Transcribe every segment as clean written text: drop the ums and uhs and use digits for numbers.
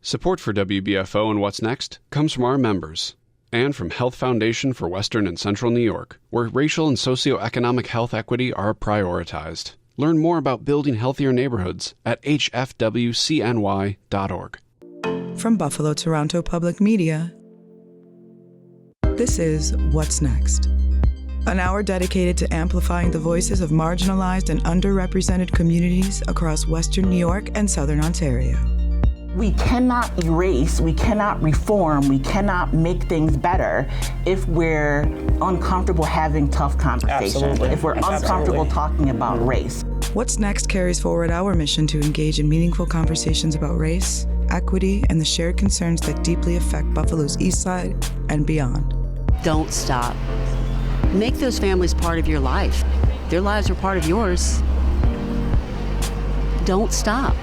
Support for WBFO and What's Next comes from our members and from Health Foundation for Western and Central New York, where racial and socioeconomic health equity are prioritized. Learn more about building healthier neighborhoods at hfwcny.org. From Buffalo Toronto Public Media, this is What's Next, an hour dedicated to amplifying the voices of marginalized and underrepresented communities across Western New York and Southern Ontario. We cannot erase, we cannot reform, we cannot make things better if we're uncomfortable having tough conversations, Absolutely. if we're uncomfortable talking about race. What's Next carries forward our mission to engage in meaningful conversations about race, equity, and the shared concerns that deeply affect Buffalo's East Side and beyond. Don't stop. Make those families part of your life. Their lives are part of yours. Don't stop.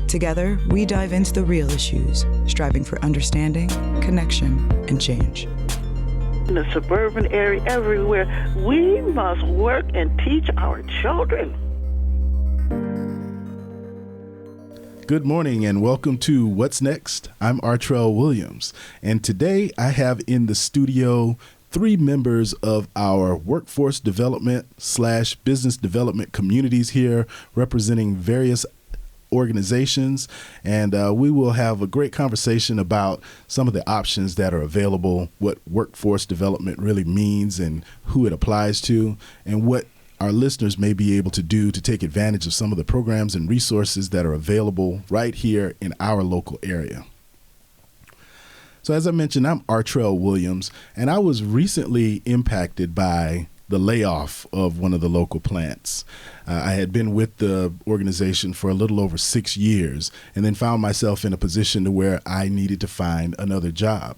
Together, we dive into the real issues, striving for understanding, connection, and change. In the suburban area, everywhere, we must work and teach our children. Good morning and welcome to What's Next? I'm Artrell Williams, and today I have in the studio 3 members of our workforce development / business development communities here representing various organizations, and we will have a great conversation about some of the options that are available, what workforce development really means and who it applies to, and what our listeners may be able to do to take advantage of some of the programs and resources that are available right here in our local area. So as I mentioned, I'm Artrell Williams, and I was recently impacted by the layoff of one of the local plants. I had been with the organization for a little over 6 years and then found myself in a position to where I needed to find another job.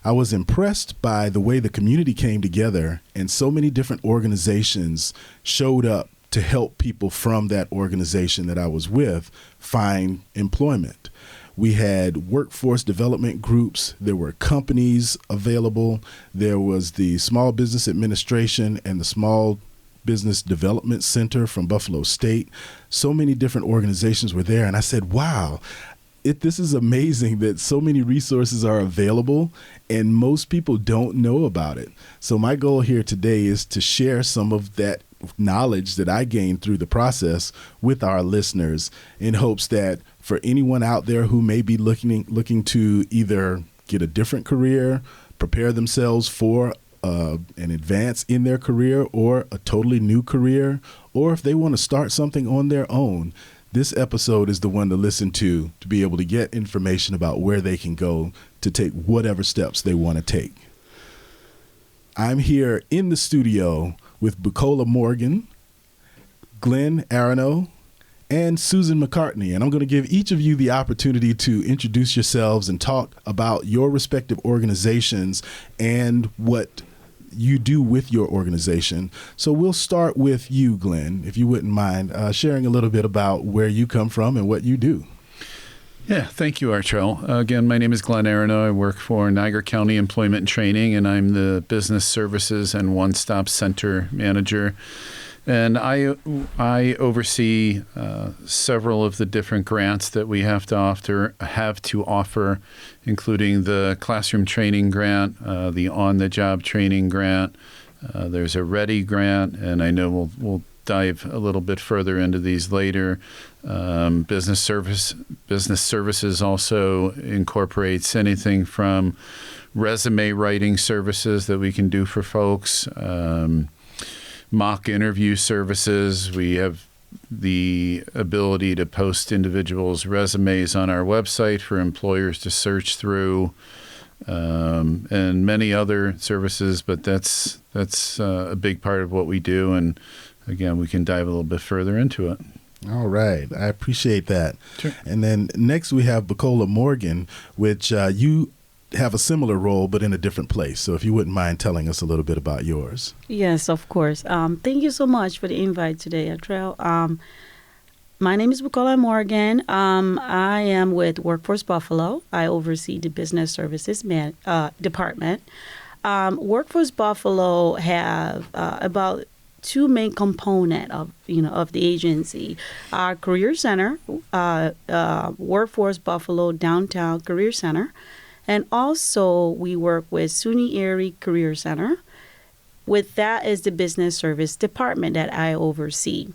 I was impressed by the way the community came together and so many different organizations showed up to help people from that organization that I was with find employment. We had workforce development groups. There were companies available. There was the Small Business Administration and the Small Business Development Center from Buffalo State. So many different organizations were there. And I said, wow, this is amazing that so many resources are available and most people don't know about it. So my goal here today is to share some of that knowledge that I gained through the process with our listeners in hopes that for anyone out there who may be looking to either get a different career, prepare themselves for an advance in their career or a totally new career, or if they want to start something on their own, this episode is the one to listen to be able to get information about where they can go to take whatever steps they want to take. I'm here in the studio with Bukola Morgan, Glenn Aronow, and Susan McCartney. And I'm going to give each of you the opportunity to introduce yourselves and talk about your respective organizations and what you do with your organization. So we'll start with you, Glenn, if you wouldn't mind sharing a little bit about where you come from and what you do. Yeah, thank you, Artrell. Again, my name is Glenn Aronow. I work for Niagara County Employment Training, and I'm the Business Services and One-Stop Center Manager. And I oversee several of the different grants that we have to offer, including the classroom training grant, the on-the-job training grant. There's a READY grant, and I know we'll dive a little bit further into these later. Business services also incorporates anything from resume writing services that we can do for folks, mock interview services. We have the ability to post individuals' resumes on our website for employers to search through, and many other services, but that's a big part of what we do. And again, we can dive a little bit further into it. All right. I appreciate that. Sure. And then next we have Bukola Morgan, which you have a similar role, but in a different place. So if you wouldn't mind telling us a little bit about yours. Yes, of course. Thank you so much for the invite today, Artrell. My name is Bukola Morgan. I am with Workforce Buffalo. I oversee the Business Services Department. Workforce Buffalo have about two main component of the agency. Our Career Center, Workforce Buffalo Downtown Career Center, and also we work with SUNY Erie Career Center. With that is the Business Service Department that I oversee.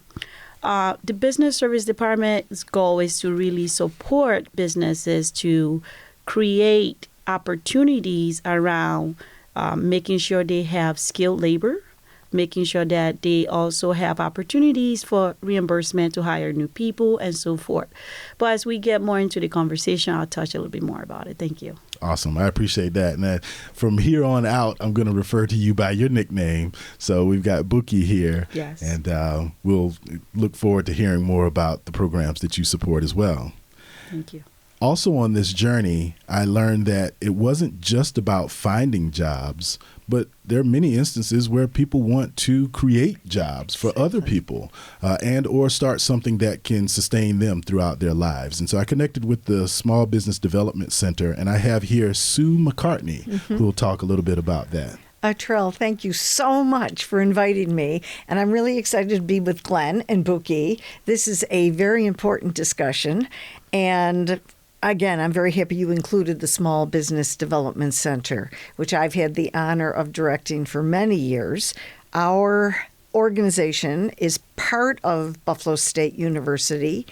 The Business Service Department's goal is to really support businesses to create opportunities around making sure they have skilled labor, making sure that they also have opportunities for reimbursement to hire new people and so forth. But as we get more into the conversation, I'll touch a little bit more about it. Thank you. Awesome. I appreciate that. And from here on out, I'm going to refer to you by your nickname. So we've got Bookie here. Yes. And we'll look forward to hearing more about the programs that you support as well. Thank you. Also on this journey, I learned that it wasn't just about finding jobs, but there are many instances where people want to create jobs for other people and or start something that can sustain them throughout their lives. And so I connected with the Small Business Development Center, and I have here Sue McCartney, who will talk a little bit about that. Artrell, thank you so much for inviting me. And I'm really excited to be with Glenn and Buki. This is a very important discussion. And again, I'm very happy you included the Small Business Development Center, which I've had the honor of directing for many years. Our organization is part of Buffalo State University,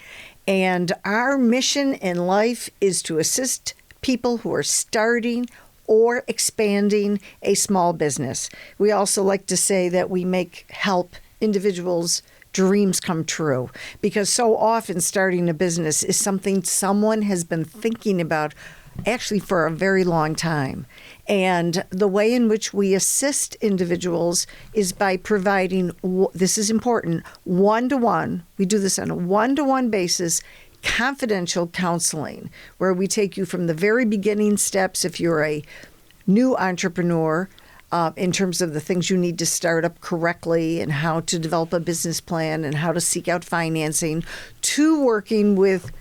and our mission in life is to assist people who are starting or expanding a small business. We also like to say that we help individuals' dreams come true, because so often starting a business is something someone has been thinking about actually for a very long time. And the way in which we assist individuals is by providing, this is important, one-to-one, we do this on a one-to-one basis, confidential counseling, where we take you from the very beginning steps if you're a new entrepreneur, in terms of the things you need to start up correctly and how to develop a business plan and how to seek out financing, to working with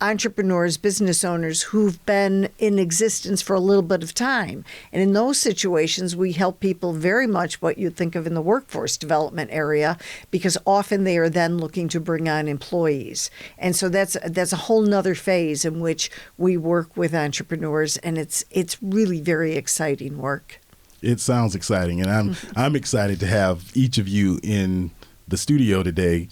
entrepreneurs, business owners who've been in existence for a little bit of time. And in those situations, we help people very much what you'd think of in the workforce development area, because often they are then looking to bring on employees. And so that's a whole nother phase in which we work with entrepreneurs, and it's really very exciting work. It sounds exciting, and I'm excited to have each of you in the studio today.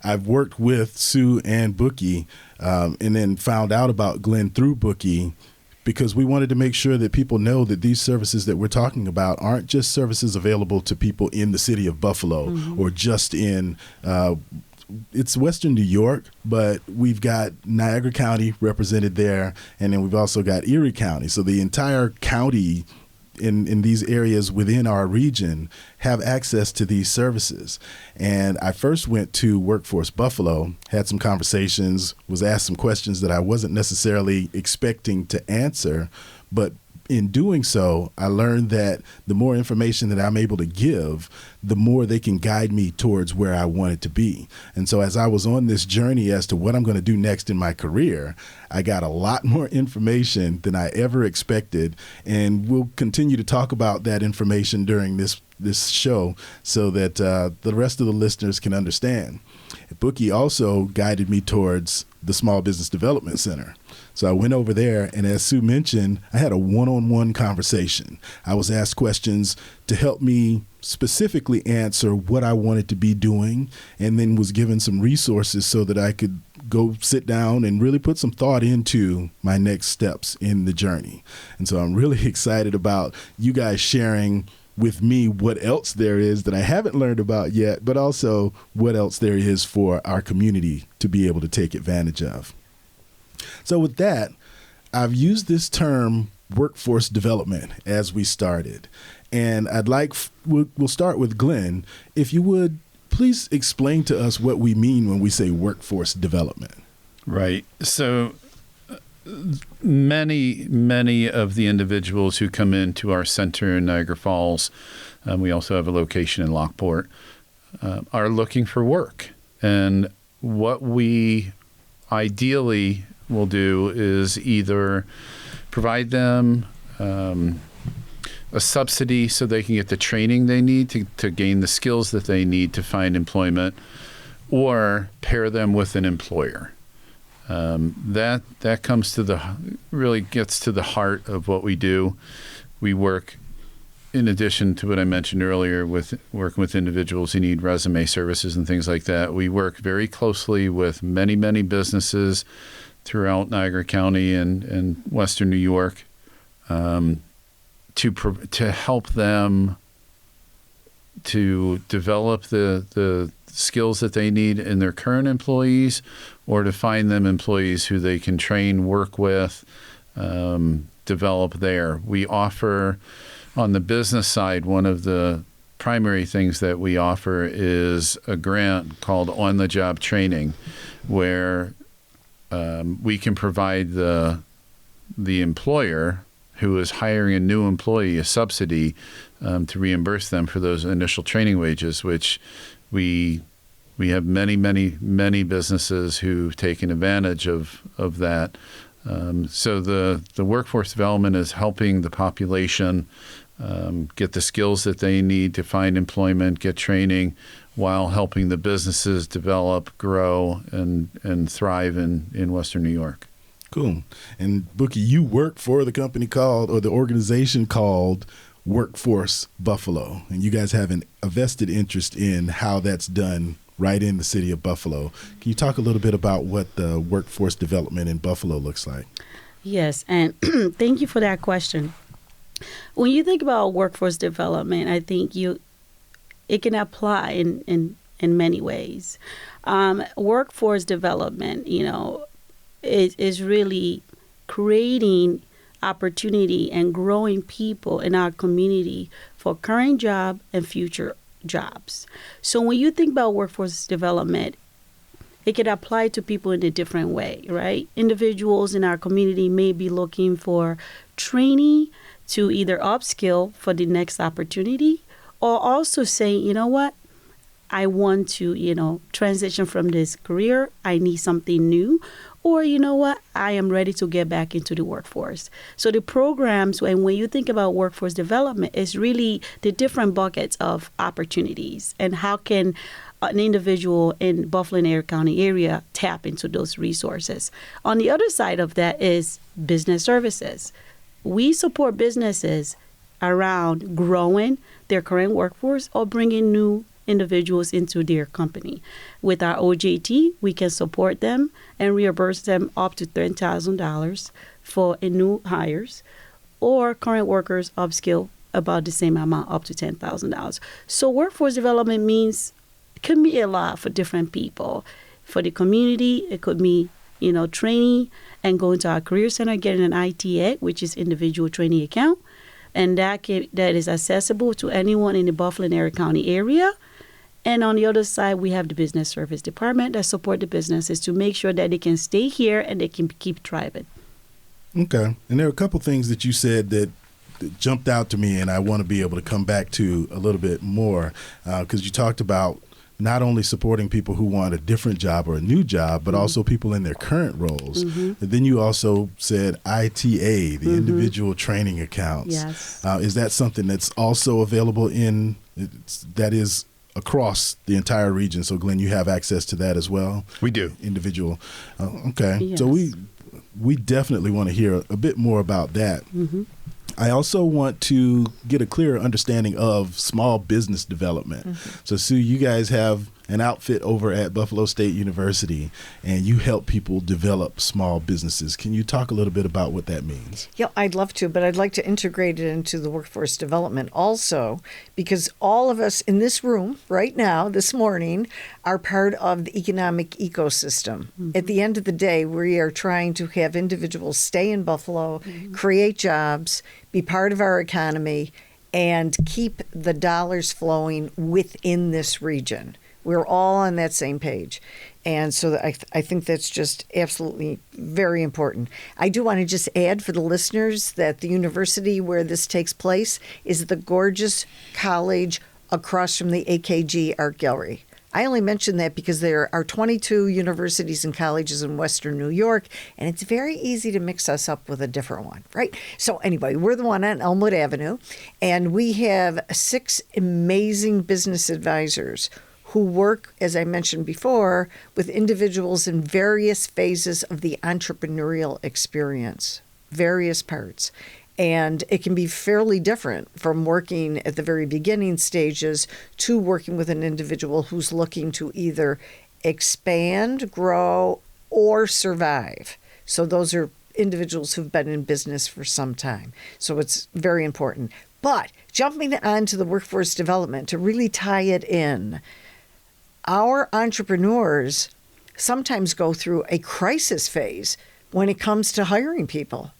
I've worked with Sue and Bookie, and then found out about Glenn through Bookie, because we wanted to make sure that people know that these services that we're talking about aren't just services available to people in the city of Buffalo or just in it's Western New York, but we've got Niagara County represented there, and then we've also got Erie County. So the entire county in these areas within our region have access to these services. And I first went to Workforce Buffalo, had some conversations, was asked some questions that I wasn't necessarily expecting to answer, but in doing so, I learned that the more information that I'm able to give, the more they can guide me towards where I wanted to be. And so as I was on this journey as to what I'm going to do next in my career, I got a lot more information than I ever expected. And we'll continue to talk about that information during this show so that the rest of the listeners can understand. Bookie also guided me towards the Small Business Development Center. So I went over there, and as Sue mentioned, I had a one-on-one conversation. I was asked questions to help me specifically answer what I wanted to be doing, and then was given some resources so that I could go sit down and really put some thought into my next steps in the journey. And so I'm really excited about you guys sharing with me what else there is that I haven't learned about yet, but also what else there is for our community to be able to take advantage of. So with that, I've used this term workforce development as we started. And we'll start with Glenn. If you would, please explain to us what we mean when we say workforce development. Right. So many of the individuals who come into our center in Niagara Falls, we also have a location in Lockport, are looking for work. And what we ideally will do is either provide them a subsidy so they can get the training they need to gain the skills that they need to find employment, or pair them with an employer. That comes to really gets to the heart of what we do. We work, in addition to what I mentioned earlier, with working with individuals who need resume services and things like that. We work very closely with many, many businesses throughout Niagara County and Western New York to help them to develop the skills that they need in their current employees, or to find them employees who they can train, work with, develop there. We offer, on the business side, one of the primary things that we offer is a grant called on-the-job training, where we can provide the employer who is hiring a new employee a subsidy to reimburse them for those initial training wages, which we have many, many, many businesses who've taken advantage of that. So the workforce development is helping the population get the skills that they need to find employment, get training, while helping the businesses develop, grow, and thrive in Western New York. Cool. And Bookie, you work for the company called, or the organization called, Workforce Buffalo, and you guys have a vested interest in how that's done right in the city of Buffalo. Can you talk a little bit about what the workforce development in Buffalo looks like? Yes, and thank you for that question. When you think about workforce development, I think it can apply in many ways. Workforce development, is really creating opportunity and growing people in our community for current job and future jobs. So when you think about workforce development, it can apply to people in a different way, right? Individuals in our community may be looking for training to either upskill for the next opportunity, or also saying, you know what, I want to, transition from this career. I need something new. Or, you know what, I am ready to get back into the workforce. So the programs, and when you think about workforce development, is really the different buckets of opportunities and how can an individual in Buffalo and Niagara County area tap into those resources. On the other side of that is business services. We support businesses around growing their current workforce or bringing new individuals into their company. With our OJT, we can support them and reimburse them up to $10,000 for new hires, or current workers upskill about the same amount, up to $10,000. So workforce development can be a lot for different people. For the community, it could be, training and going to our career center, getting an ITA, which is individual training account, and that is accessible to anyone in the Buffalo and Niagara County area. And on the other side, we have the business service department that support the businesses to make sure that they can stay here and they can keep thriving. Okay. And there are a couple things that you said that jumped out to me, and I want to be able to come back to a little bit more, because you talked about not only supporting people who want a different job or a new job, but also people in their current roles. And then you also said ITA, the individual training accounts. Yes. Is that something that's also available that is across the entire region? So, Glenn, you have access to that as well? We do. Individual. Okay. Yes. So we definitely want to hear a bit more about that. I also want to get a clearer understanding of small business development. So, Sue, you guys have an outfit over at Buffalo State University, and you help people develop small businesses. Can you talk a little bit about what that means? Yeah, I'd love to, but I'd like to integrate it into the workforce development also, because all of us in this room right now, this morning, are part of the economic ecosystem. At the end of the day, we are trying to have individuals stay in Buffalo, create jobs, be part of our economy, and keep the dollars flowing within this region. We're all on that same page. And so I think that's just absolutely very important. I do want to just add for the listeners that the university where this takes place is the gorgeous college across from the AKG Art Gallery. I only mention that because there are 22 universities and colleges in Western New York, and it's very easy to mix us up with a different one, right? So anyway, we're the one on Elmwood Avenue, and we have 6 amazing business advisors who work, as I mentioned before, with individuals in various phases of the entrepreneurial experience, various parts. And it can be fairly different from working at the very beginning stages to working with an individual who's looking to either expand, grow, or survive. So those are individuals who've been in business for some time. So it's very important. But jumping on to the workforce development, to really tie it in, our entrepreneurs sometimes go through a crisis phase when it comes to hiring people.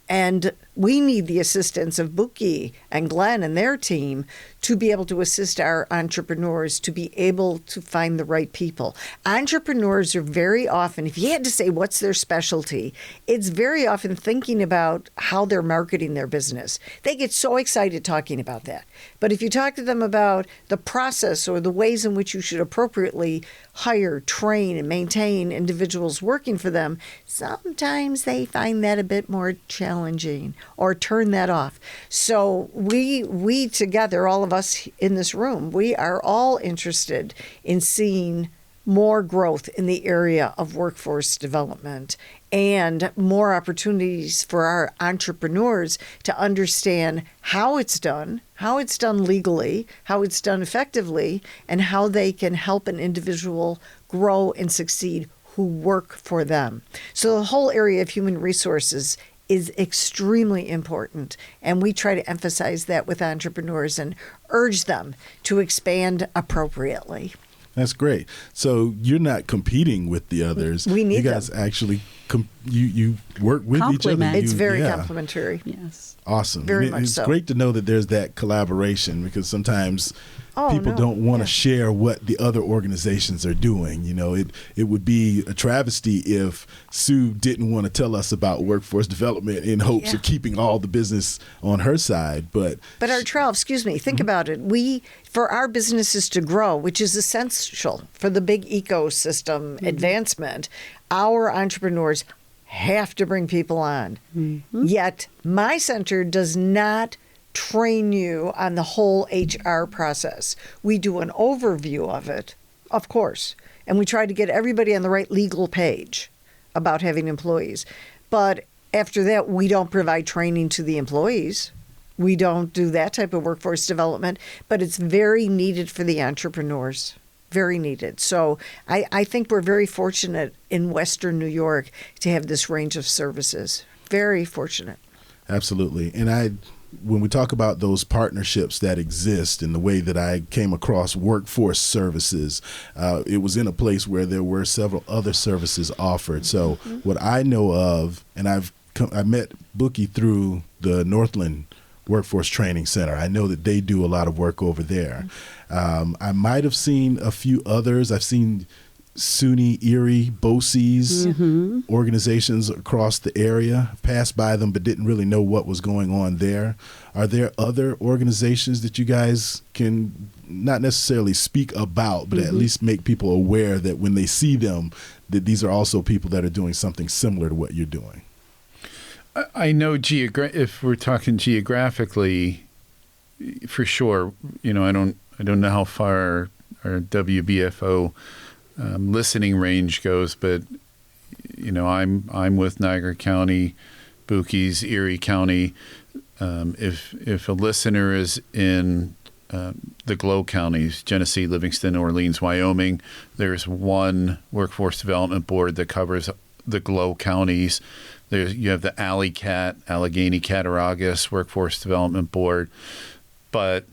And we need the assistance of Buki and Glenn and their team to be able to assist our entrepreneurs to be able to find the right people. Entrepreneurs are very often, if you had to say what's their specialty, it's very often thinking about how they're marketing their business. They get so excited talking about that. But if you talk to them about the process or the ways in which you should appropriately hire, train, and maintain individuals working for them, sometimes they find that a bit more challenging or turn that off. So we together, all of us in this room, we are all interested in seeing more growth in the area of workforce development and more opportunities for our entrepreneurs to understand how it's done legally, how it's done effectively, and how they can help an individual grow and succeed who work for them. So the whole area of human resources is extremely important, and we try to emphasize that with entrepreneurs and urge them to expand appropriately. That's great. So you're not competing with the others. We need you guys them. actually you work with each other. It's very complementary. Yes. Awesome. Very much it's so. great to know that there's that collaboration, because sometimes people don't want to share what the other organizations are doing. You know, it would be a travesty if Sue didn't want to tell us about workforce development in hopes of keeping all the business on her side. But Artrell, excuse me, think about it. For our businesses to grow, which is essential for the big ecosystem advancement, our entrepreneurs have to bring people on. Yet my center does not train you on the whole HR process. We do an overview of it, of course, and we try to get everybody on the right legal page about having employees. But after that, we don't provide training to the employees. We don't do that type of workforce development, but it's very needed for the entrepreneurs. Very needed. So I think we're very fortunate in Western New York to have this range of services. Very fortunate. Absolutely. And when we talk about those partnerships that exist, and the way that I came across workforce services, it was in a place where there were several other services offered. So what I know of, and I met Buki through the Northland Workforce Training Center. I know that they do a lot of work over there. I might have seen a few others. I've seen SUNY, Erie, BOCES, organizations across the area. Passed by them but didn't really know what was going on there. Are there other organizations that you guys can not necessarily speak about, but at least make people aware that when they see them, that these are also people that are doing something similar to what you're doing? I know if we're talking geographically, for sure, I don't know how far our WBFO listening range goes, but I'm with Niagara County, Buki's Erie County. If a listener is in the GLOW counties, Genesee, Livingston, Orleans, Wyoming, there's one workforce development board that covers the GLOW counties. You have the Allegheny Cattaraugus Workforce Development Board. But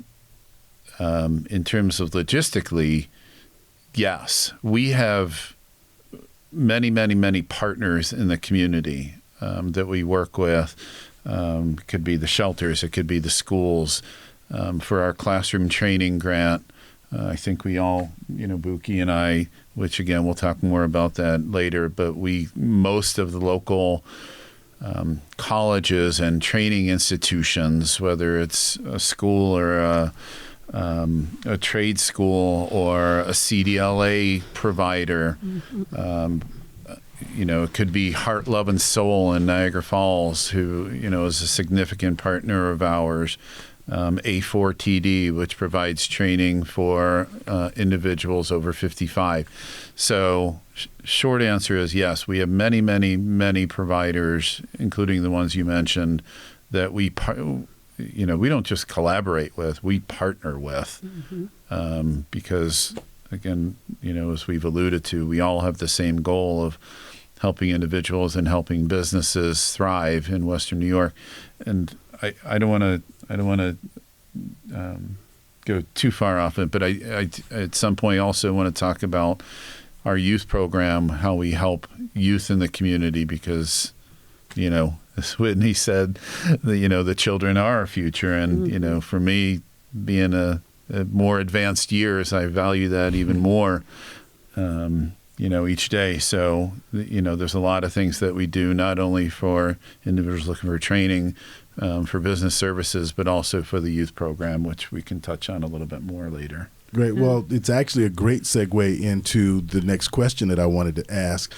in terms of logistically, yes, we have many, many, many partners in the community that we work with. It could be the shelters, it could be the schools. For our classroom training grant, I think we all, Buki and I, which again, we'll talk more about that later, but most of the local colleges and training institutions, whether it's a school or a trade school or a CDLA provider. It could be Heart, Love, and Soul in Niagara Falls, who, is a significant partner of ours. A4TD, which provides training for individuals over 55. So short answer is yes, we have many, many, many providers, including the ones you mentioned, that we don't just collaborate with, we partner with. Because, again, as we've alluded to, we all have the same goal of helping individuals and helping businesses thrive in Western New York. And I don't want to go too far off it, but I at some point also want to talk about our youth program, how we help youth in the community, because, as Whitney said, the children are our future. And, for me, being a more advanced years, I value that even more, each day. So, there's a lot of things that we do, not only for individuals looking for training, for business services, but also for the youth program, which we can touch on a little bit more later. Great. Well, it's actually a great segue into the next question that I wanted to ask.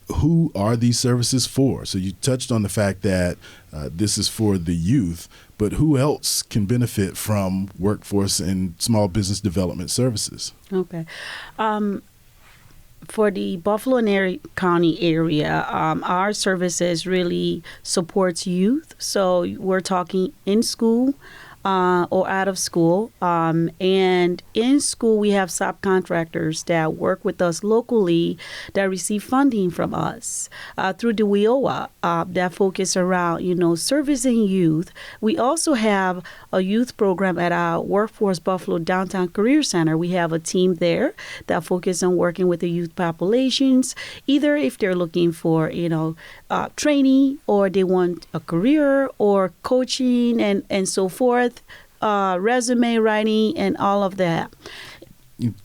Who are these services for? So you touched on the fact that this is for the youth, but who else can benefit from workforce and small business development services? Okay. For the Buffalo and Erie County area, our services really supports youth. So we're talking in school or out of school. And in school, we have subcontractors that work with us locally that receive funding from us through the WNY that focus around, servicing youth. We also have a youth program at our Workforce Buffalo Downtown Career Center. We have a team there that focus on working with the youth populations, either if they're looking for, training, or they want a career or coaching and so forth, resume writing and all of that.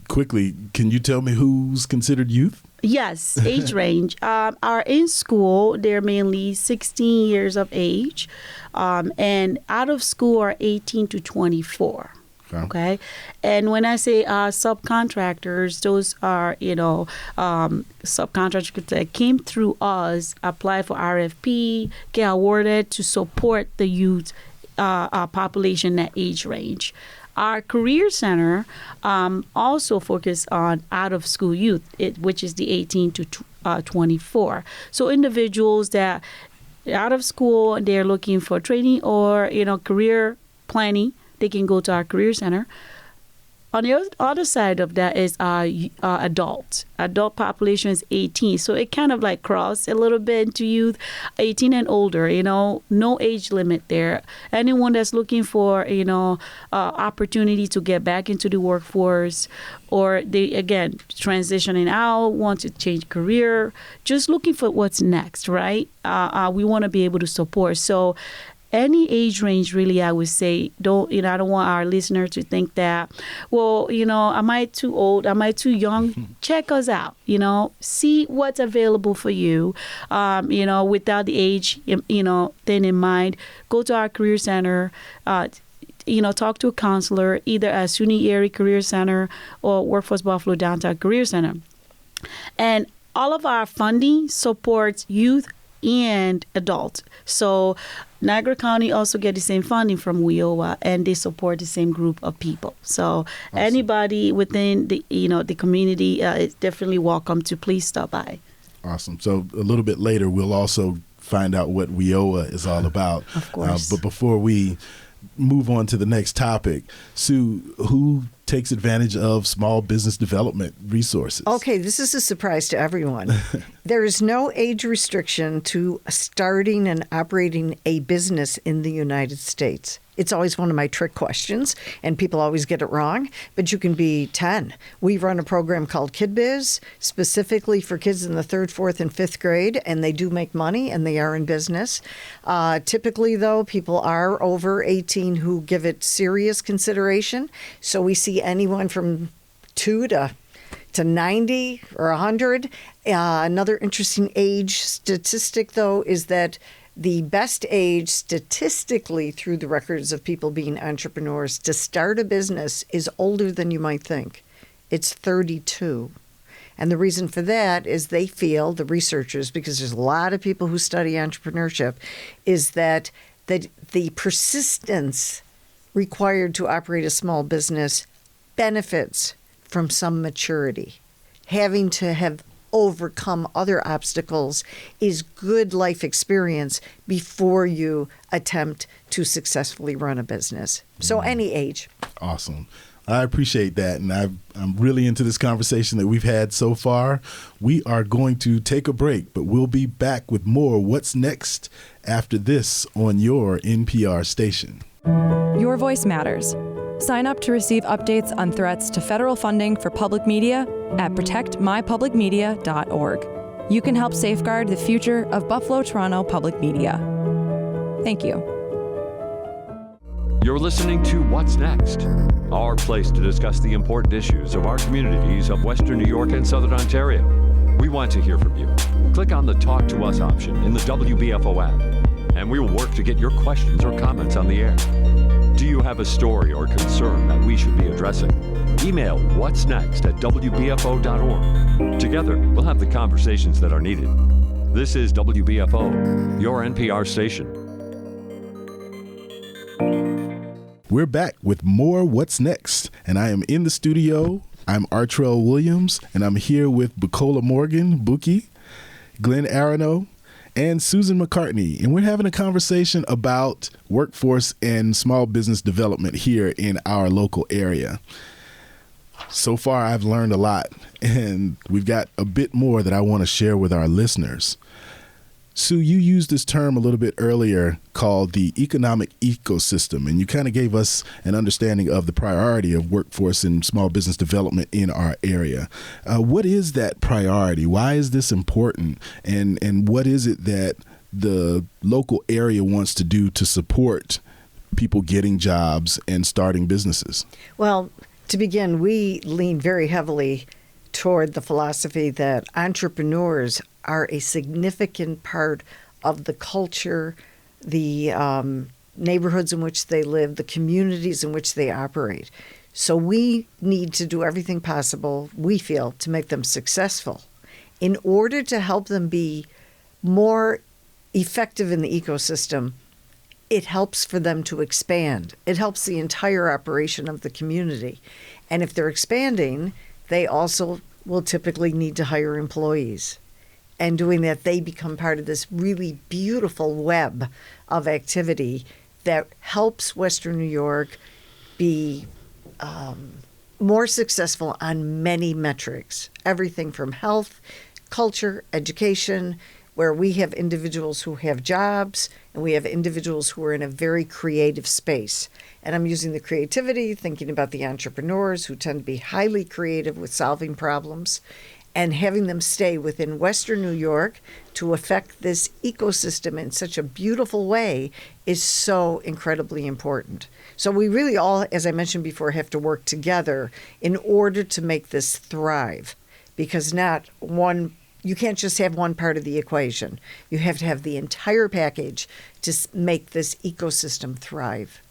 Quickly, can you tell me who's considered youth? Yes, age range. Are in school, they're mainly 16 years of age, and out of school are 18 to 24. Okay. And when I say subcontractors, those are, subcontractors that came through us, apply for RFP, get awarded to support the youth population at age range. Our career center also focus on out-of-school youth, which is the 18 to 24. So individuals that are out of school, they're looking for training or, career planning, they can go to our career center. On the other side of that is adult. Adult population is 18. So it kind of like crossed a little bit into youth, 18 and older, no age limit there. Anyone that's looking for, opportunity to get back into the workforce, or they, again, transitioning out, want to change career, just looking for what's next, right? We want to be able to support. So any age range, really, I would say, I don't want our listener to think that, am I too old? Am I too young? Check us out, see what's available for you, without the age, thing in mind. Go to our career center, talk to a counselor, either at SUNY Erie Career Center or Workforce Buffalo Downtown Career Center. And all of our funding supports youth and adults. So Niagara County also get the same funding from WNY, and they support the same group of people. So awesome. Anybody within the the community is definitely welcome to please stop by. Awesome. So a little bit later, we'll also find out what WNY is all about. Of course. But before we move on to the next topic, Sue, who takes advantage of small business development resources? Okay, this is a surprise to everyone. There is no age restriction to starting and operating a business in the United States. It's always one of my trick questions, and people always get it wrong, but you can be 10. We run a program called Kid Biz, specifically for kids in the 3rd, 4th, and 5th grade, and they do make money, and they are in business. Typically, though, people are over 18 who give it serious consideration, so we see anyone from 2 to 90 or 100. Another interesting age statistic, though, is that The best age statistically through the records of people being entrepreneurs to start a business is older than you might think. It's 32. And the reason for that is they feel, the researchers, because there's a lot of people who study entrepreneurship, is that the persistence required to operate a small business benefits from some maturity. Having to have overcome other obstacles is good life experience before you attempt to successfully run a business. So any age. Awesome. I appreciate that, and I'm really into this conversation that we've had so far. We are going to take a break, but we'll be back with more What's Next after this on your NPR station. Your voice matters. Sign up to receive updates on threats to federal funding for public media at protectmypublicmedia.org. You can help safeguard the future of Buffalo Toronto Public Media. Thank you. You're listening to What's Next, our place to discuss the important issues of our communities of Western New York and Southern Ontario. We want to hear from you. Click on the Talk to Us option in the WBFO app, and we will work to get your questions or comments on the air. Do you have a story or concern that we should be addressing? Email whatsnext@wbfo.org. Together, we'll have the conversations that are needed. This is WBFO, your NPR station. We're back with more What's Next, and I am in the studio. I'm Artrell Williams, and I'm here with Bukola Morgan, Buki, Glenn Aronow, and Susan McCartney, and we're having a conversation about workforce and small business development here in our local area. So far, I've learned a lot, and we've got a bit more that I want to share with our listeners. Sue, you used this term a little bit earlier called the economic ecosystem, and you kind of gave us an understanding of the priority of workforce and small business development in our area. What is that priority? Why is this important? And what is it that the local area wants to do to support people getting jobs and starting businesses? Well, to begin, we lean very heavily toward the philosophy that entrepreneurs are a significant part of the culture, the neighborhoods in which they live, the communities in which they operate. So we need to do everything possible, we feel, to make them successful in order to help them be more effective in the ecosystem. It helps for them to expand. It helps the entire operation of the community. And if they're expanding, they also will typically need to hire employees. And doing that, they become part of this really beautiful web of activity that helps Western New York be more successful on many metrics. Everything from health, culture, education, where we have individuals who have jobs and we have individuals who are in a very creative space. And I'm using the creativity, thinking about the entrepreneurs who tend to be highly creative with solving problems, and having them stay within Western New York to affect this ecosystem in such a beautiful way is so incredibly important. So we really all, as I mentioned before, have to work together in order to make this thrive, because you can't just have one part of the equation. You have to have the entire package to make this ecosystem thrive.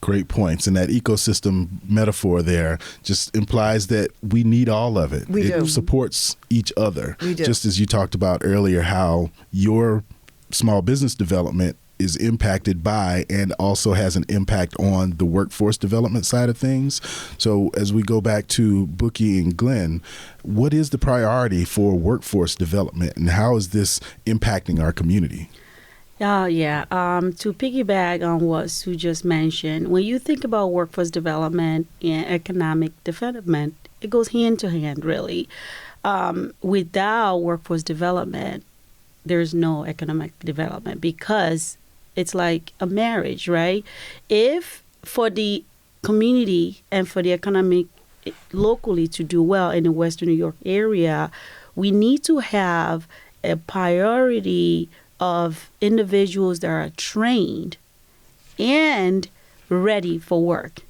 Great points. And that ecosystem metaphor there just implies that we need all of it. We do. It supports each other. We do. Just as you talked about earlier, how your small business development is impacted by and also has an impact on the workforce development side of things. So as we go back to Buki and Glenn, what is the priority for workforce development and how is this impacting our community? To piggyback on what Sue just mentioned, when you think about workforce development and economic development, it goes hand to hand, really. Without workforce development, there's no economic development, because it's like a marriage, right? If for the community and for the economic locally to do well in the Western New York area, we need to have a priority of individuals that are trained and ready for work.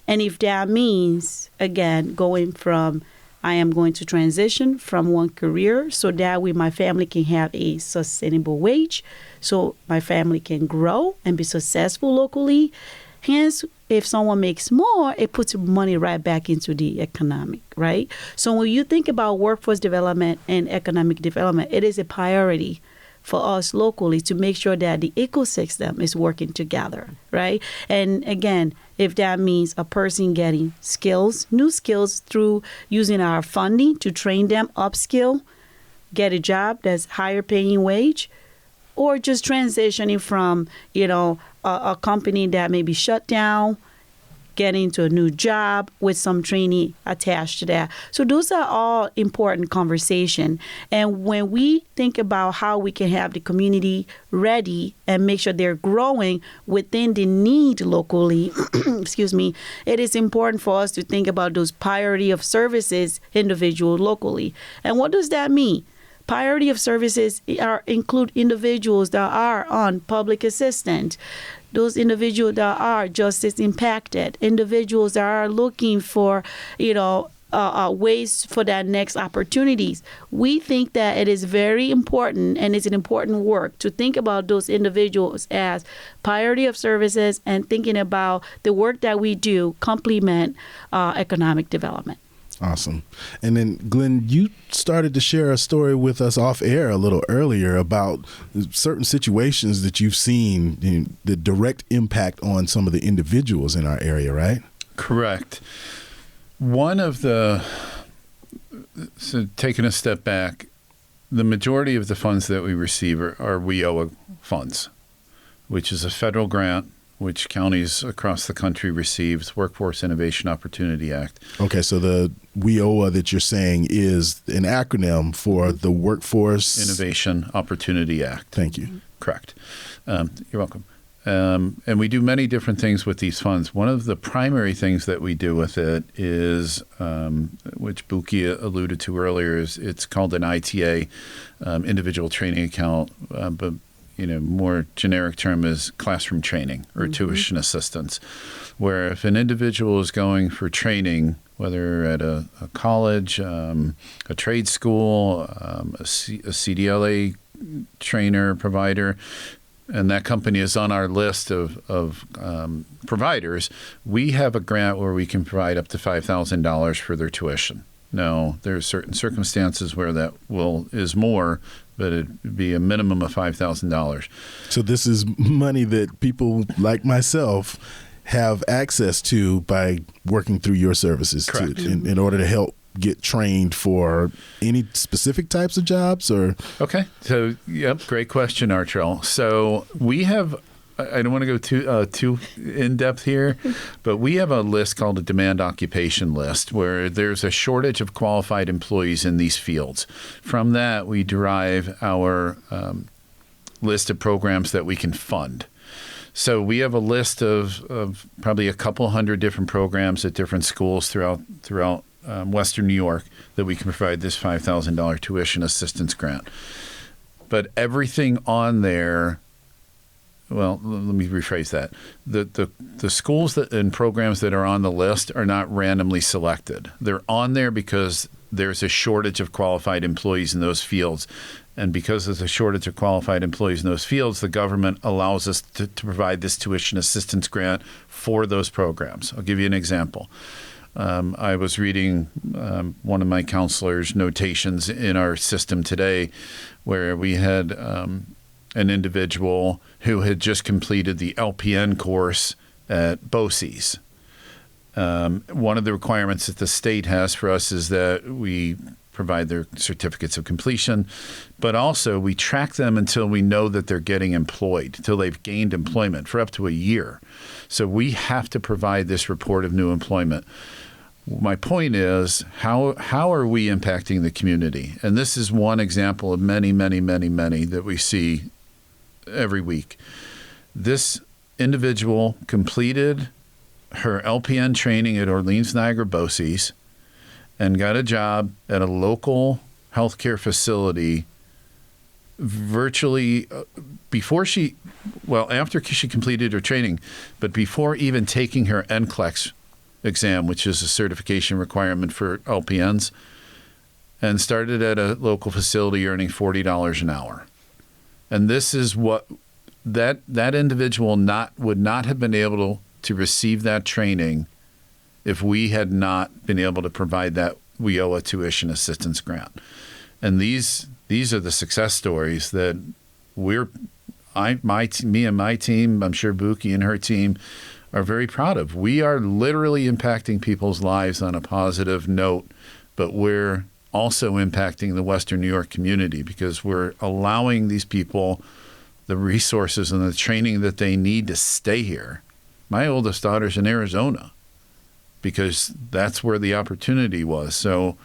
And if that means, again, going from I am going to transition from one career so that way my family can have a sustainable wage, so my family can grow and be successful locally. Hence, if someone makes more, it puts money right back into the economic, right? So when you think about workforce development and economic development, it is a priority for us locally to make sure that the ecosystem is working together, right? And again, if that means a person getting skills, new skills through using our funding to train them, upskill, get a job that's higher paying wage, or just transitioning from, a company that may be shut down, getting into a new job with some training attached to that. So those are all important conversation. And when we think about how we can have the community ready and make sure they're growing within the need locally, excuse me, it is important for us to think about those priority of services individual locally. And what does that mean? Priority of services include individuals that are on public assistance, those individuals that are justice impacted, individuals that are looking for, ways for that next opportunities. We think that it is very important, and it's an important work to think about those individuals as priority of services and thinking about the work that we do complement economic development. Awesome. And then, Glenn, you started to share a story with us off air a little earlier about certain situations that you've seen, the direct impact on some of the individuals in our area, right? Correct. So taking a step back, the majority of the funds that we receive are WIOA funds, which is a federal grant which counties across the country receives, Workforce Innovation Opportunity Act. Okay, so the WIOA that you're saying is an acronym for the Workforce Innovation Opportunity Act. Thank you. Correct. You're welcome. And we do many different things with these funds. One of the primary things that we do with it is, which Buki alluded to earlier, is it's called an ITA, individual training account, but more generic term is classroom training or tuition assistance, where if an individual is going for training, whether at a college, a trade school, a CDLA trainer, provider, and that company is on our list of providers, we have a grant where we can provide up to $5,000 for their tuition. Now, there are certain circumstances where that is more, but it'd be a minimum of $5,000. So this is money that people like myself have access to by working through your services. Correct. In order to help get trained for any specific types of jobs, or? Okay. So, great question, Artrell. So we have, I don't want to go too in-depth here, but we have a list called a demand occupation list where there's a shortage of qualified employees in these fields. From that, we derive our list of programs that we can fund. So we have a list of probably a couple hundred different programs at different schools throughout Western New York that we can provide this $5,000 tuition assistance grant. But everything on there, well, let me rephrase that. The schools and programs that are on the list are not randomly selected. They're on there because there's a shortage of qualified employees in those fields. And because there's a shortage of qualified employees in those fields, the government allows us to provide this tuition assistance grant for those programs. I'll give you an example. I was reading one of my counselor's notations in our system today where we had an individual who had just completed the LPN course at BOCES. One of the requirements that the state has for us is that we provide their certificates of completion, but also we track them until we know that they're getting employed, until they've gained employment for up to a year. So we have to provide this report of new employment. My point is, how are we impacting the community? And this is one example of many, many, many, many that we see every week. This individual completed her LPN training at Orleans Niagara BOCES and got a job at a local healthcare facility virtually after she completed her training, but before even taking her NCLEX exam, which is a certification requirement for LPNs. and started at a local facility earning $40 an hour. And this is what that individual would not have been able to receive that training if we had not been able to provide that WIOA tuition assistance grant. And these are the success stories that me and my team, I'm sure Buki and her team, are very proud of. We are literally impacting people's lives on a positive note, but we're also impacting the Western New York community because we're allowing these people the resources and the training that they need to stay here. My oldest daughter's in Arizona because that's where the opportunity was. So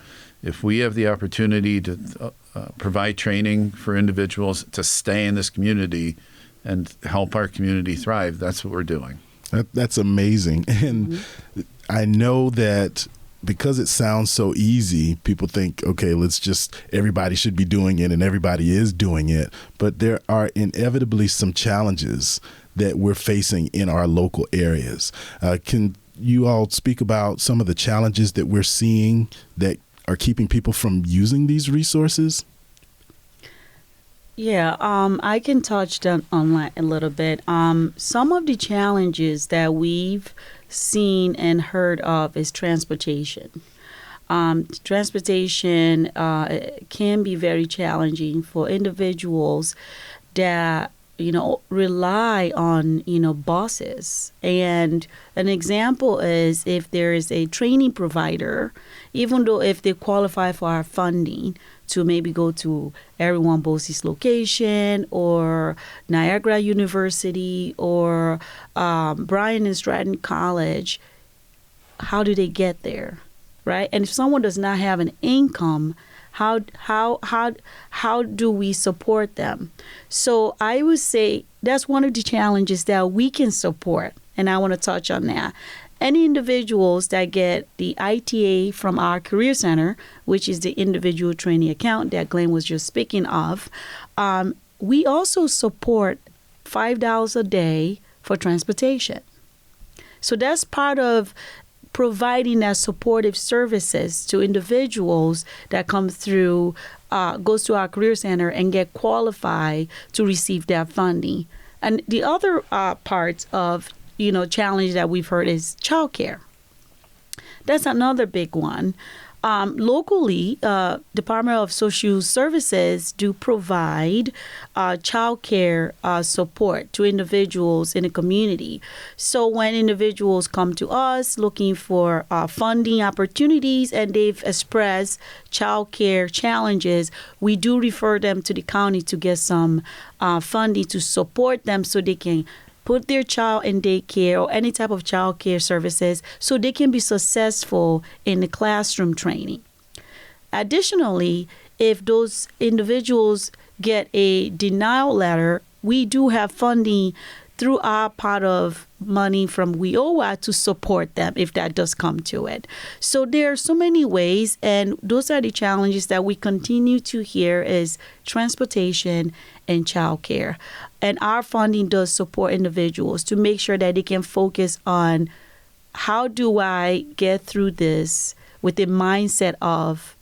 if we have the opportunity to provide training for individuals to stay in this community and help our community thrive, that's what we're doing. That's amazing. And I know that because it sounds so easy, people think, okay, everybody should be doing it, and everybody is doing it. But there are inevitably some challenges that we're facing in our local areas. Can you all speak about some of the challenges that we're seeing that are keeping people from using these resources? Yeah, I can touch on that a little bit. Some of the challenges that we've seen and heard of is transportation. Transportation can be very challenging for individuals that rely on buses. And an example is if there is a training provider, even though if they qualify for our funding to maybe go to Everyone Bosse's location or Niagara University or Bryan and Stratton College, how do they get there, right? And if someone does not have an income, how do we support them? So I would say that's one of the challenges that we can support, and I want to touch on that. Any individuals that get the ITA from our Career Center, which is the individual training account that Glenn was just speaking of, we also support $5 a day for transportation. So that's part of providing that supportive services to individuals that come through, goes to our Career Center and get qualified to receive that funding. And the other parts of challenge that we've heard is childcare. That's another big one. Locally, Department of Social Services do provide childcare support to individuals in the community. So when individuals come to us looking for funding opportunities and they've expressed childcare challenges, we do refer them to the county to get some funding to support them so they can put their child in daycare or any type of child care services so they can be successful in the classroom training. Additionally, if those individuals get a denial letter, we do have funding through our pot of money from WIOA to support them if that does come to it. So there are so many ways, and those are the challenges that we continue to hear is transportation and childcare. And our funding does support individuals to make sure that they can focus on how do I get through this with the mindset of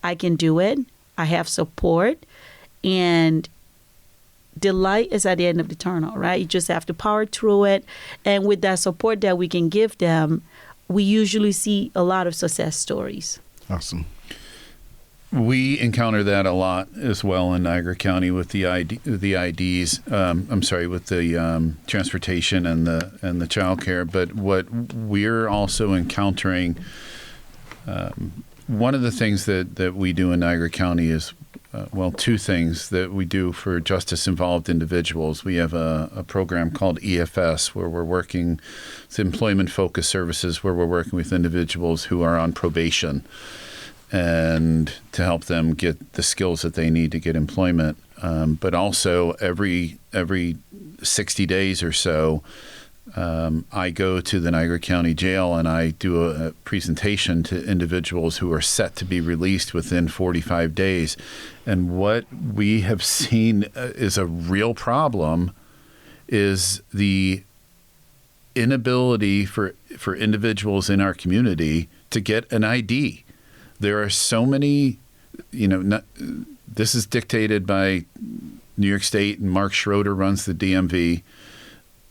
I can do it, I have support, and the light is at the end of the tunnel, right? You just have to power through it. And with that support that we can give them, we usually see a lot of success stories. Awesome. We encounter that a lot as well in Niagara County with the IDs. With the transportation and the child care. But what we're also encountering, one of the things that we do in Niagara County is, two things that we do for justice-involved individuals. We have a program called EFS where we're working with employment-focused services where we're working with individuals who are on probation and to help them get the skills that they need to get employment. But also every 60 days or so, I go to the Niagara County Jail and I do a presentation to individuals who are set to be released within 45 days. And what we have seen is a real problem is the inability for individuals in our community to get an ID. There are so many this is dictated by New York State, and Mark Schroeder runs the DMV.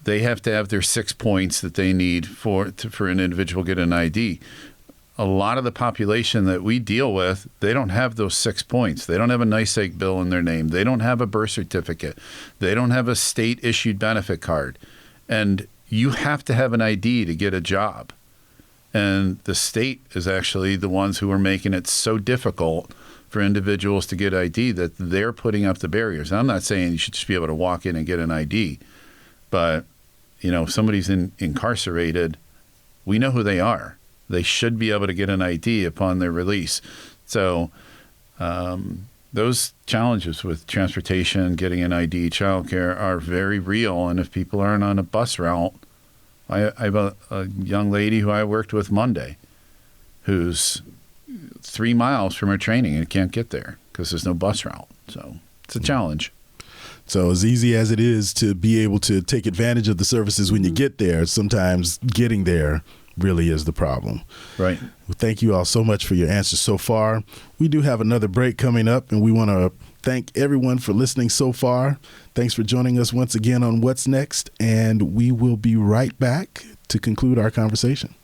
They have to have their 6 points that they need for an individual to get an ID. A lot of the population that we deal with, they don't have those 6 points. They don't have a NYSEG bill in their name. They don't have a birth certificate. They don't have a state-issued benefit card. And you have to have an ID to get a job. And the state is actually the ones who are making it so difficult for individuals to get ID that they're putting up the barriers. And I'm not saying you should just be able to walk in and get an ID, but if somebody's incarcerated, we know who they are. They should be able to get an ID upon their release. So those challenges with transportation, getting an ID, childcare are very real. And if people aren't on a bus route, I have a young lady who I worked with Monday who's 3 miles from her training and can't get there because there's no bus route. So it's a challenge. So as easy as it is to be able to take advantage of the services when you get there, sometimes getting there really is the problem. Right. Well, thank you all so much for your answers so far. We do have another break coming up, and we want to thank everyone for listening so far. Thanks for joining us once again on What's Next, and we will be right back to conclude our conversation.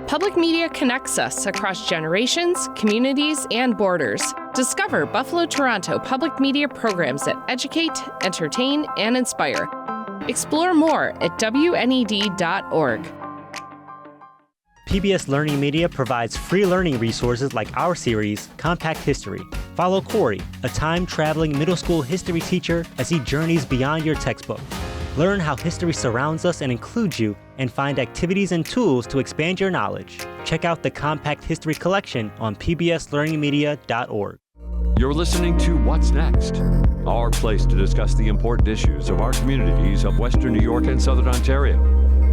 Public media connects us across generations, communities, and borders. Discover Buffalo Toronto public media programs that educate, entertain, and inspire. Explore more at WNED.org. PBS Learning Media provides free learning resources like our series, Compact History. Follow Corey, a time-traveling middle school history teacher, as he journeys beyond your textbook. Learn how history surrounds us and includes you, and find activities and tools to expand your knowledge. Check out the Compact History Collection on pbslearningmedia.org. You're listening to What's Next, our place to discuss the important issues of our communities of Western New York and Southern Ontario.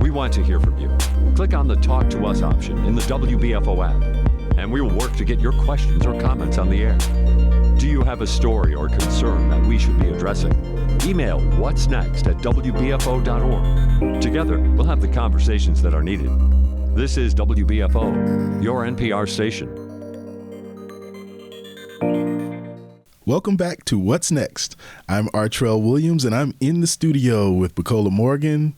We want to hear from you. Click on the Talk to Us option in the WBFO app, and we will work to get your questions or comments on the air. Do you have a story or concern that we should be addressing? Email whatsnext@wbfo.org. Together, we'll have the conversations that are needed. This is WBFO, your NPR station. Welcome back to What's Next. I'm Artrell Williams, and I'm in the studio with Bukola Morgan,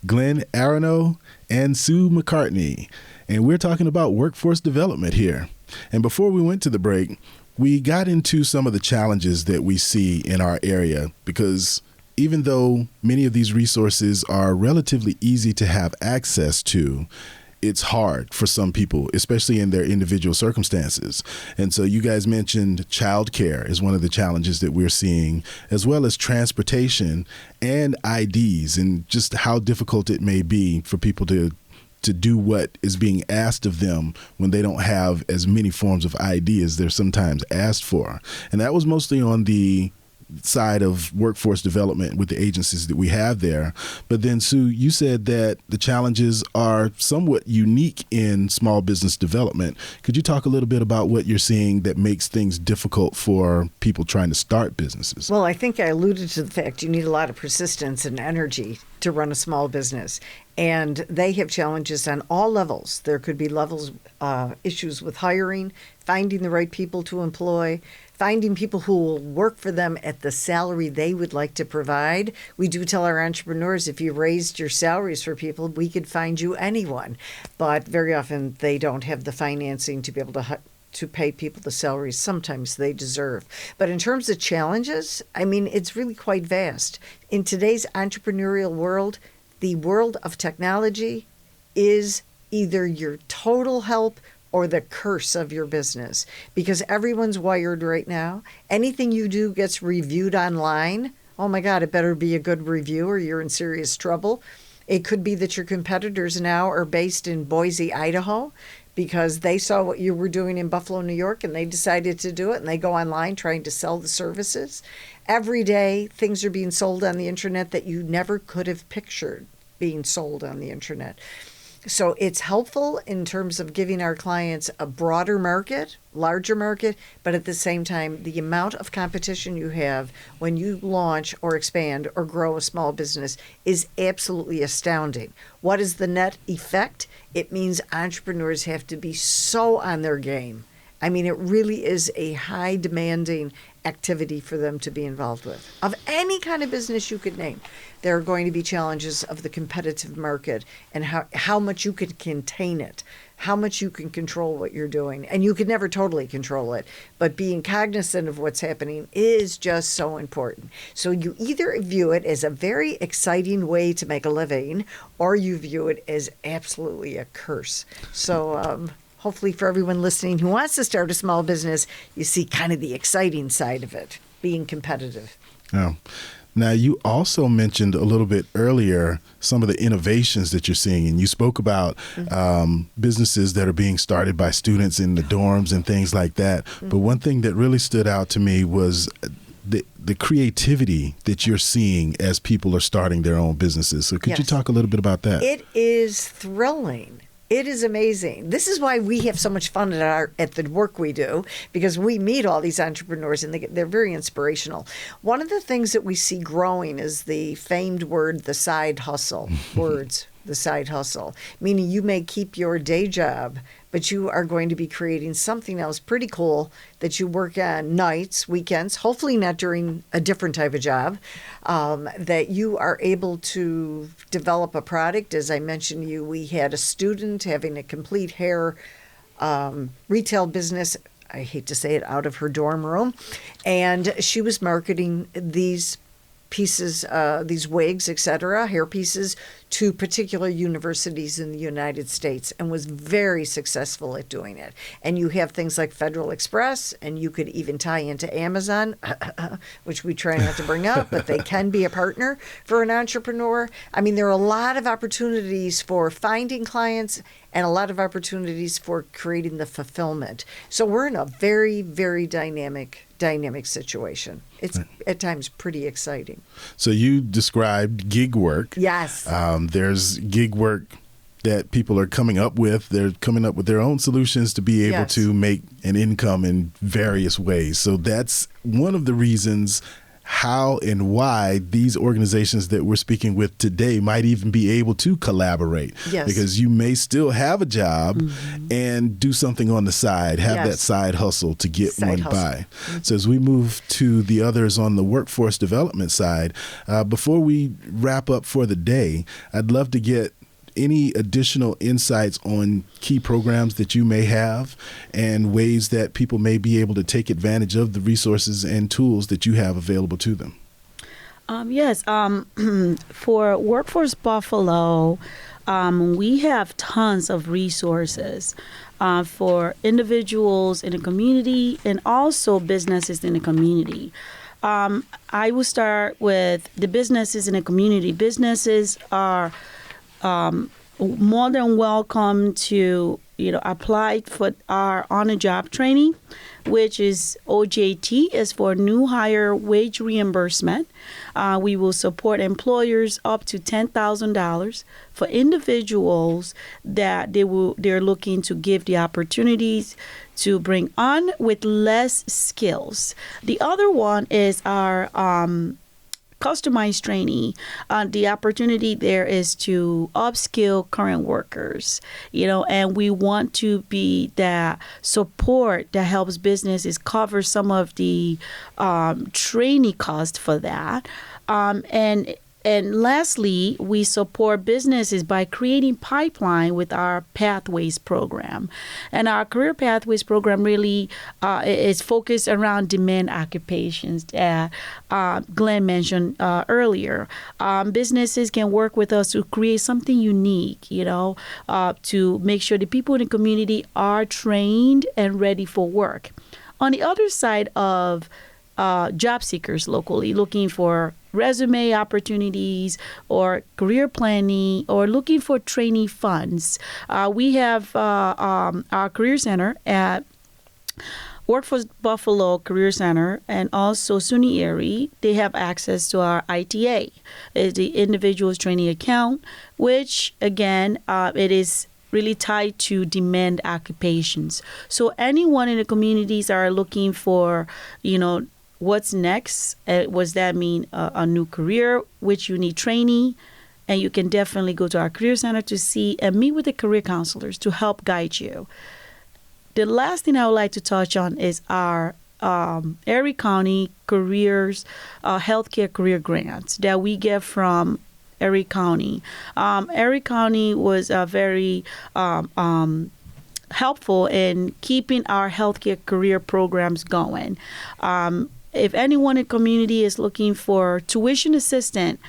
Glenn Aronow, and Sue McCartney. And we're talking about workforce development here. And before we went to the break, we got into some of the challenges that we see in our area, because even though many of these resources are relatively easy to have access to, it's hard for some people, especially in their individual circumstances. And so you guys mentioned childcare is one of the challenges that we're seeing, as well as transportation and IDs, and just how difficult it may be for people to do what is being asked of them when they don't have as many forms of ID as they're sometimes asked for. And that was mostly on the side of workforce development with the agencies that we have there. But then, Sue, you said that the challenges are somewhat unique in small business development. Could you talk a little bit about what you're seeing that makes things difficult for people trying to start businesses? Well, I think I alluded to the fact you need a lot of persistence and energy to run a small business. And they have challenges on all levels. There could be issues with hiring, finding the right people to employ, finding people who will work for them at the salary they would like to provide. We do tell our entrepreneurs, if you raised your salaries for people, we could find you anyone. But very often they don't have the financing to be able to pay people the salaries sometimes they deserve. But in terms of challenges, I mean, it's really quite vast. In today's entrepreneurial world, the world of technology is either your total help or the curse of your business, because everyone's wired right now. Anything you do gets reviewed online. Oh my God, it better be a good review or you're in serious trouble. It could be that your competitors now are based in Boise, Idaho, because they saw what you were doing in Buffalo, New York, and they decided to do it, and they go online trying to sell the services. Every day, things are being sold on the internet that you never could have pictured being sold on the internet. So it's helpful in terms of giving our clients a broader market, larger market, but at the same time, the amount of competition you have when you launch or expand or grow a small business is absolutely astounding. What is the net effect? It means entrepreneurs have to be so on their game I mean, it really is a high demanding activity for them to be involved with. Of any kind of business you could name, there are going to be challenges of the competitive market and how much you could contain it, how much you can control what you're doing. And you can never totally control it, but being cognizant of what's happening is just so important. So you either view it as a very exciting way to make a living, or you view it as absolutely a curse. So hopefully for everyone listening who wants to start a small business, you see kind of the exciting side of it, being competitive. Yeah. Now, you also mentioned a little bit earlier some of the innovations that you're seeing, and you spoke about businesses that are being started by students in the dorms and things like that. But one thing that really stood out to me was the creativity that you're seeing as people are starting their own businesses. So could you talk a little bit about that? It is thrilling. It is amazing. This is why we have so much fun at the work we do, because we meet all these entrepreneurs and they're very inspirational. One of the things that we see growing is the famed word, the side hustle. The side hustle, meaning you may keep your day job, but you are going to be creating something else pretty cool that you work on nights, weekends, hopefully not during a different type of job, that you are able to develop a product. As I mentioned to you, we had a student having a complete hair retail business, I hate to say it, out of her dorm room, and she was marketing these pieces, these wigs, etc., hair pieces, to particular universities in the United States, and was very successful at doing it. And you have things like Federal Express, and you could even tie into Amazon, which we try not to bring up, but they can be a partner for an entrepreneur. I mean, there are a lot of opportunities for finding clients and a lot of opportunities for creating the fulfillment. So we're in a very, very dynamic situation. It's at times pretty exciting. So you described gig work. Yes. There's gig work that people are coming up with. They're coming up with their own solutions to be able to make an income in various ways. So that's one of the reasons how and why these organizations that we're speaking with today might even be able to collaborate. Yes. Because you may still have a job and do something on the side, have that side hustle to get by. So as we move to the others on the workforce development side, before we wrap up for the day, I'd love to get any additional insights on key programs that you may have and ways that people may be able to take advantage of the resources and tools that you have available to them. For Workforce Buffalo, we have tons of resources for individuals in the community and also businesses in the community. I will start with the businesses in the community. Businesses are more than welcome to apply for our on-the-job training, which is OJT, is for new hire wage reimbursement. We will support employers up to $10,000 for individuals that they're looking to give the opportunities to bring on with less skills. The other one is our customized training. The opportunity there is to upskill current workers, and we want to be that support that helps businesses cover some of the training costs for that. And lastly, we support businesses by creating pipeline with our Pathways program. And our Career Pathways program really is focused around demand occupations that Glenn mentioned earlier. Businesses can work with us to create something unique, to make sure the people in the community are trained and ready for work. On the other side of job seekers locally looking for resume opportunities or career planning or looking for trainee funds, we have our Career Center at Workforce Buffalo Career Center and also SUNY Erie. They have access to our ITA, the Individuals Training Account, which again, it is really tied to demand occupations. So anyone in the communities are looking for, what's next? Does that mean a new career, which you need training? And you can definitely go to our Career Center to see and meet with the career counselors to help guide you. The last thing I would like to touch on is our Erie County careers, healthcare career grants that we get from Erie County. Erie County was very helpful in keeping our healthcare career programs going. If anyone in the community is looking for tuition assistance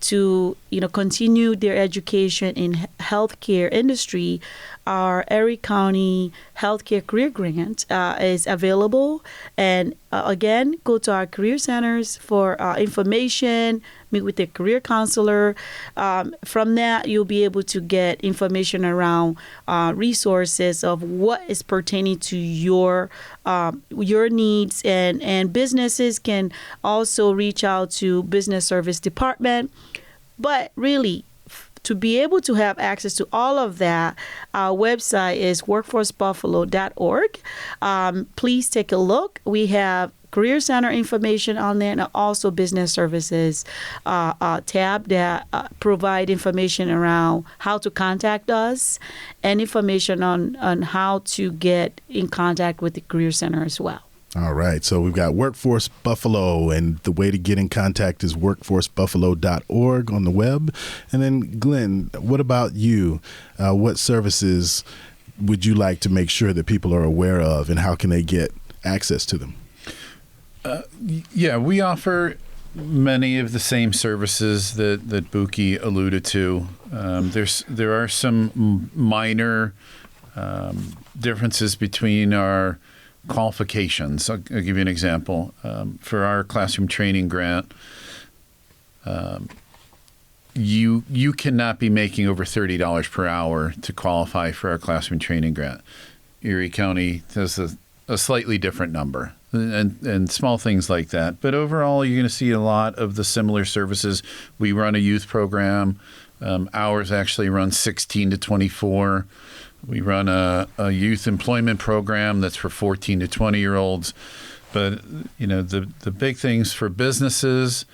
to continue their education in healthcare industry, our Erie County Healthcare Career Grant is available. And again, go to our career centers for information, meet with the career counselor. From that, you'll be able to get information around resources of what is pertaining to your needs. And businesses can also reach out to Business Service Department. But really, to be able to have access to all of that, our website is workforcebuffalo.org. Please take a look. We have Career Center information on there, and also Business Services tab that provide information around how to contact us and information on how to get in contact with the Career Center as well. All right. So we've got Workforce Buffalo, and the way to get in contact is workforcebuffalo.org on the web. And then, Glenn, what about you? What services would you like to make sure that people are aware of, and how can they get access to them? Yeah, we offer many of the same services that Buki alluded to. There are some minor differences between our qualifications. I'll give you an example. For our classroom training grant, you cannot be making over $30 per hour to qualify for our classroom training grant. Erie County has a slightly different number, and small things like that. But overall, you're going to see a lot of the similar services. We run a youth program. Ours actually runs 16 to 24. We run a youth employment program that's for 14 to 20-year-olds. But, the big things for businesses,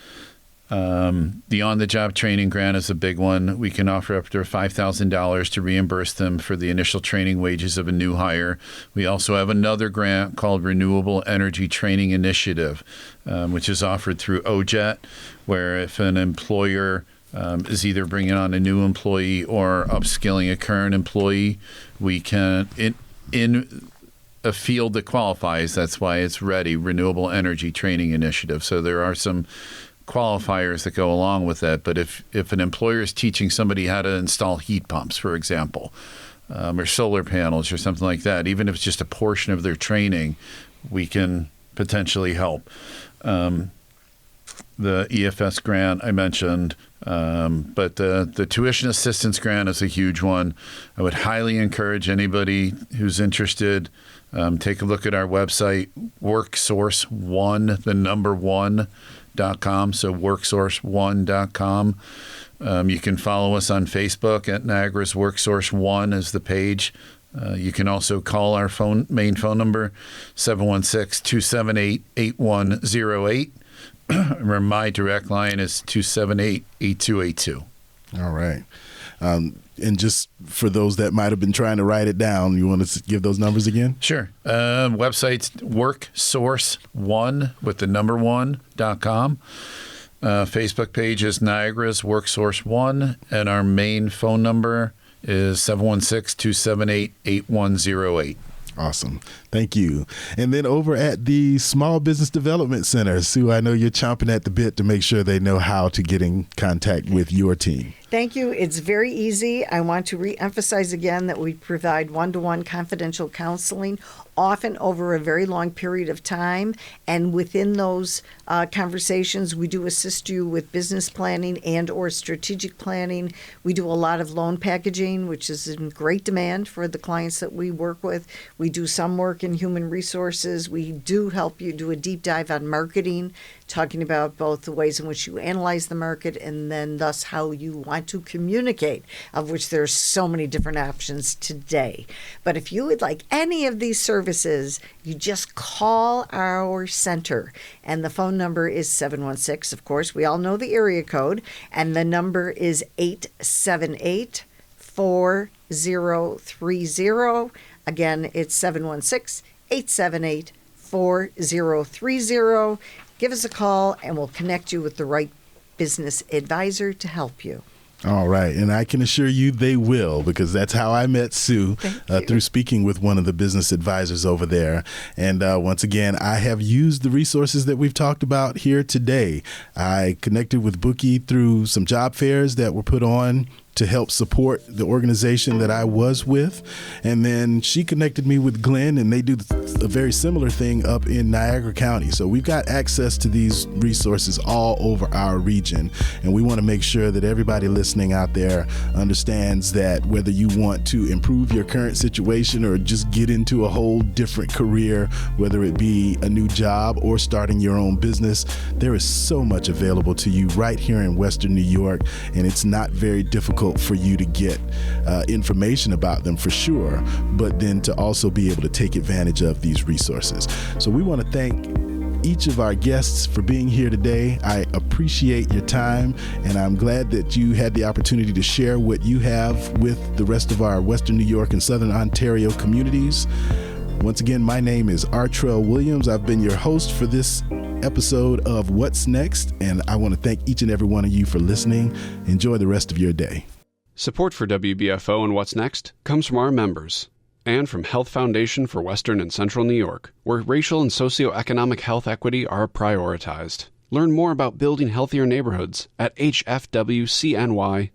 the on-the-job training grant is a big one. We can offer up to $5,000 to reimburse them for the initial training wages of a new hire. We also have another grant called Renewable Energy Training Initiative, which is offered through OJET, where if an employer is either bringing on a new employee or upskilling a current employee, we can, in a field that qualifies, that's why it's READY, Renewable Energy Training Initiative. So there are some qualifiers that go along with that. But if an employer is teaching somebody how to install heat pumps, for example, or solar panels or something like that, even if it's just a portion of their training, we can potentially help. The EFS grant I mentioned, but the tuition assistance grant is a huge one. I would highly encourage anybody who's interested, take a look at our website, WorkSource1, the number 1.com. So WorkSource1.com. You can follow us on Facebook at Niagara's WorkSource 1 is the page. You can also call our main phone number, 716-278-8108. Remember, my direct line is 278-8282. All right. And just for those that might have been trying to write it down, you want to give those numbers again? Sure. Website's WorkSource1 with the number 1.com. Facebook page is Niagara's WorkSource 1, and our main phone number is 716-278-8108. Awesome. Thank you. And then over at the Small Business Development Center, Sue, I know you're chomping at the bit to make sure they know how to get in contact with your team. Thank you. It's very easy. I want to reemphasize again that we provide one-to-one confidential counseling, often over a very long period of time. And within those conversations, we do assist you with business planning and or strategic planning. We do a lot of loan packaging, which is in great demand for the clients that we work with. We do some work in human resources. We do help you do a deep dive on marketing, talking about both the ways in which you analyze the market and then thus how you want to communicate, of which there's so many different options today. But if you would like any of these services, you just call our center. And the phone number is 716, of course. We all know the area code. And the number is 878-4030. Again, it's 716-878-4030. Give us a call and we'll connect you with the right business advisor to help you. All right. And I can assure you they will, because that's how I met Sue, through speaking with one of the business advisors over there. And once again, I have used the resources that we've talked about here today. I connected with Bookie through some job fairs that were put on to help support the organization that I was with. And then she connected me with Glenn, and they do a very similar thing up in Niagara County. So we've got access to these resources all over our region. And we want to make sure that everybody listening out there understands that whether you want to improve your current situation or just get into a whole different career, whether it be a new job or starting your own business, there is so much available to you right here in Western New York. And it's not very difficult for you to get information about them for sure, but then to also be able to take advantage of these resources. So we want to thank each of our guests for being here today. I appreciate your time, and I'm glad that you had the opportunity to share what you have with the rest of our Western New York and Southern Ontario communities. Once again, my name is Artrell Williams. I've been your host for this episode of What's Next, and I want to thank each and every one of you for listening. Enjoy the rest of your day. Support for WBFO and What's Next comes from our members and from Health Foundation for Western and Central New York, where racial and socioeconomic health equity are prioritized. Learn more about building healthier neighborhoods at hfwcny.org.